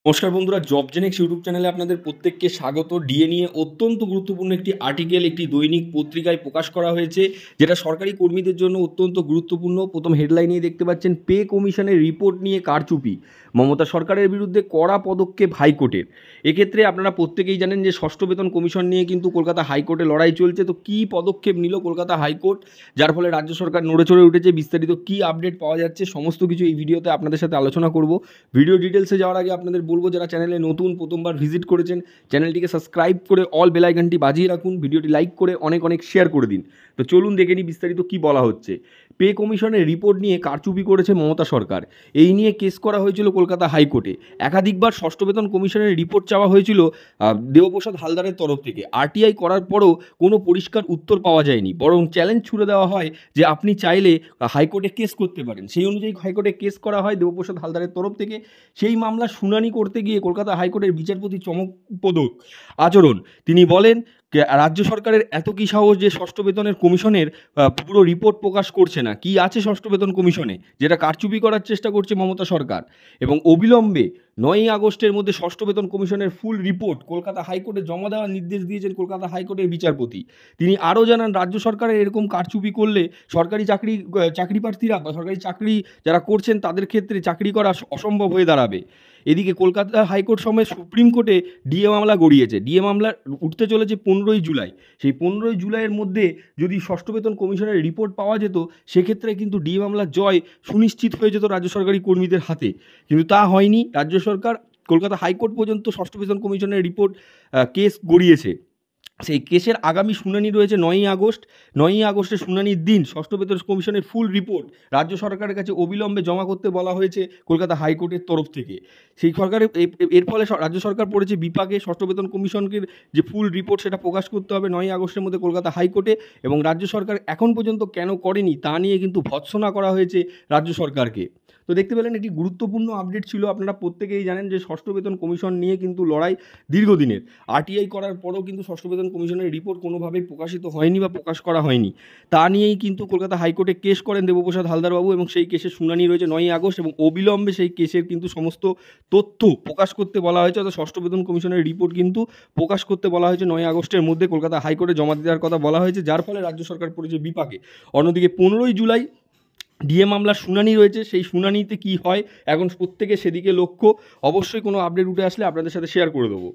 নমস্কার বন্ধুরা, job Genex YouTube চ্যানেলে আপনাদের প্রত্যেককে স্বাগত। ডিএ নিয়ে অত্যন্ত গুরুত্বপূর্ণ একটি আর্টিকেল একটি দৈনিক পত্রিকায় প্রকাশ করা হয়েছে, যেটা সরকারি কর্মীদের জন্য অত্যন্ত গুরুত্বপূর্ণ। প্রথম হেডলাইনে দেখতে পাচ্ছেন, পে কমিশনের রিপোর্ট নিয়ে কারচুপি, মমতা সরকারের বিরুদ্ধে কড়া পদক্ষেপ হাইকোর্টের। এক্ষেত্রে আপনারা প্রত্যেকেই জানেন যে ষষ্ঠ বেতন কমিশন নিয়ে কিন্তু কলকাতা হাইকোর্টে লড়াই চলছে। তো কী পদক্ষেপ নিল কলকাতা হাইকোর্ট, যার ফলে রাজ্য সরকার নড়ে চড়ে উঠেছে, বিস্তারিত কী আপডেট পাওয়া যাচ্ছে সমস্ত কিছু এই ভিডিওতে আপনাদের সাথে আলোচনা করব। ভিডিও ডিটেলসে যাওয়ার আগে আপনাদের বলবো, যারা চ্যানেলে নতুন প্রথমবার ভিজিট করেছেন, চ্যানেলটিকে সাবস্ক্রাইব করে অল বেল আইকনটি বাজিয়ে রাখুন, ভিডিওটি লাইক করে অনেক অনেক শেয়ার করে দিন। তো চলুন দেখে নিই বিস্তারিত কী বলা হচ্ছে। পে কমিশনের রিপোর্ট নিয়ে কারচুপি করেছে মমতা সরকার, এই নিয়ে কেস করা হয়েছিল কলকাতা হাইকোর্টে। একাধিকবার ষষ্ঠ বেতন কমিশনের রিপোর্ট চাওয়া হয়েছিল দেবপ্রসাদ হালদারের তরফ থেকে। আরটিআই করার পরও কোনো পরিষ্কার উত্তর পাওয়া যায়নি, বরং চ্যালেঞ্জ ছুড়ে দেওয়া হয় যে আপনি চাইলে হাইকোর্টে কেস করতে পারেন। সেই অনুযায়ী হাইকোর্টে কেস করা হয় দেবপ্রসাদ হালদারের তরফ থেকে। সেই মামলার শুনানি করতে গিয়ে কলকাতা হাইকোর্টের বিচারপতি চমকপ্রদক আচরণ। তিনি বলেন, রাজ্য সরকারের এত কী সাহস যে ষষ্ঠ বেতনের কমিশনের পুরো রিপোর্ট প্রকাশ করছে না। কি আছে ষষ্ঠ বেতন কমিশনে, যেটা কারচুপি করার চেষ্টা করছে মমতা সরকার। এবং অবিলম্বে 9ই আগস্টের মধ্যে ষষ্ঠ বেতন কমিশনের ফুল রিপোর্ট কলকাতা হাইকোর্টে জমা দেওয়ার নির্দেশ দিয়েছেন কলকাতা হাইকোর্টের বিচারপতি। তিনি আরও জানান, রাজ্য সরকারের এরকম কারচুপি করলে সরকারি চাকরি প্রার্থীরা বা সরকারি চাকরি যারা করছেন তাদের ক্ষেত্রে চাকরি করা অসম্ভব হয়ে দাঁড়াবে। এদিকে কলকাতা হাইকোর্ট সমেত সুপ্রিম কোর্টে ডিএ মামলা গড়িয়েছে। ডিএ মামলা উঠতে চলেছে 15ই জুলাই। সেই 15ই জুলাইয়ের মধ্যে যদি ষষ্ঠ বেতন কমিশনের রিপোর্ট পাওয়া যেত, সেক্ষেত্রে কিন্তু ডিএ মামলার জয় সুনিশ্চিত হয়ে যেত রাজ্য সরকারি কর্মীদের হাতে। কিন্তু তা হয়নি। রাজ্য সরকার কলকাতা হাইকোর্ট পর্যন্ত ষষ্ঠ বেতন কমিশনের রিপোর্ট কেস গড়িয়েছে। সেই কেসের আগামী শুনানি রয়েছে 9ই আগস্ট। 9ই আগস্টের শুনানির দিন ষষ্ঠ বেতন কমিশনের ফুল রিপোর্ট রাজ্য সরকারের কাছে অবিলম্বে জমা করতে বলা হয়েছে কলকাতা হাইকোর্টের তরফ থেকে। সেই সরকারের এর ফলে রাজ্য সরকার পড়েছে বিপাকে। ষষ্ঠ বেতন কমিশনকে যে ফুল রিপোর্ট সেটা প্রকাশ করতে হবে 9ই আগস্টের মধ্যে কলকাতা হাইকোর্টে। এবং রাজ্য সরকার এখন পর্যন্ত কেন করেনি তা নিয়ে কিন্তু ভৎসনা করা হয়েছে রাজ্য সরকারকে। তো দেখতে পেলেন, একটি গুরুত্বপূর্ণ আপডেট ছিল। আপনারা প্রত্যেকেই জানেন যে ষষ্ঠ বেতন কমিশন নিয়ে কিন্তু লড়াই দীর্ঘদিনের। আরটিআই করার পরেও কিন্তু ষষ্ঠ বেতন কমিশনের রিপোর্ট কোনোভাবেই প্রকাশিত হয়নি বা প্রকাশ করা হয়নি। তা নিয়েই কিন্তু কলকাতা হাইকোর্টে কেস করেন দেবপ্রসাদ হালদারবাবু, এবং সেই কেসের শুনানি রয়েছে 9ই আগস্ট। এবং অবিলম্বে সেই কেসের কিন্তু সমস্ত তথ্য প্রকাশ করতে বলা হয়েছে, অর্থাৎ ষষ্ঠ বেতন কমিশনের রিপোর্ট কিন্তু প্রকাশ করতে বলা হয়েছে 9ই আগস্টের মধ্যে কলকাতা হাইকোর্টে জমা দেওয়ার কথা বলা হয়েছে, যার ফলে রাজ্য সরকার পড়েছে বিপাকে। অন্যদিকে 15ই জুলাই ডিএ মামলার শুনানি রয়েছে। সেই শুনানিতে কি হয় এখন প্রত্যেকে সেদিকে লক্ষ্য। অবশ্যই কোনো আপডেট উঠে আসলে আপনাদের সাথে শেয়ার করে দেবো।